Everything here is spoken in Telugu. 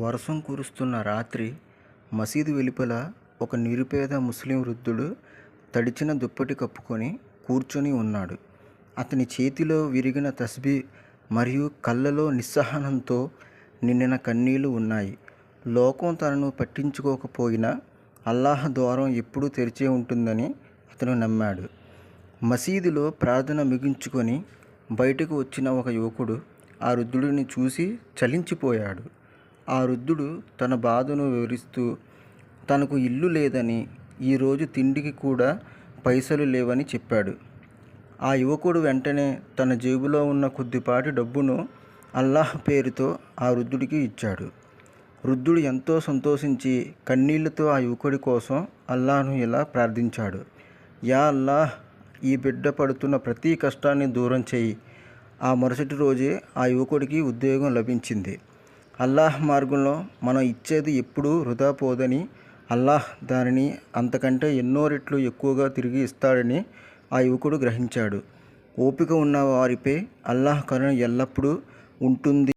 వర్షం కురుస్తున్న రాత్రి మసీదు వెలుపల ఒక నిరుపేద ముస్లిం వృద్ధుడు తడిచిన దుప్పటి కప్పుకొని కూర్చొని ఉన్నాడు. అతని చేతిలో విరిగిన తస్బీ మరియు కళ్ళలో నిస్సహనంతో నిండిన కన్నీళ్లు ఉన్నాయి. లోకం తనను పట్టించుకోకపోయినా అల్లాహ్ ద్వారం ఎప్పుడూ తెరిచే ఉంటుందని అతను నమ్మాడు. మసీదులో ప్రార్థన ముగించుకొని బయటకు వచ్చిన ఒక యువకుడు ఆ వృద్ధుడిని చూసి చలించిపోయాడు. ఆ వృద్ధుడు తన బాధను వివరిస్తూ తనకు ఇల్లు లేదని, ఈరోజు తిండికి కూడా పైసలు లేవని చెప్పాడు. ఆ యువకుడు వెంటనే తన జేబులో ఉన్న కొద్దిపాటి డబ్బును అల్లాహ్ పేరుతో ఆ వృద్ధుడికి ఇచ్చాడు. వృద్ధుడు ఎంతో సంతోషించి కన్నీళ్లతో ఆ యువకుడి కోసం అల్లాహ్ను ఇలా ప్రార్థించాడు: యా అల్లాహ్, ఈ బిడ్డ పడుతున్న ప్రతి కష్టాన్ని దూరం చేయి. ఆ మరుసటి రోజే ఆ యువకుడికి ఉద్యోగం లభించింది. అల్లాహ్ మార్గంలో మనం ఇచ్చేది ఎప్పుడూ వృధా పోదని, అల్లాహ్ దానిని అంతకంటే ఎన్నో రెట్లు ఎక్కువగా తిరిగి ఇస్తాడని ఆ యువకుడు గ్రహించాడు. ఓపిక ఉన్న వారిపై అల్లాహ్ కరుణ ఎల్లప్పుడూ ఉంటుంది.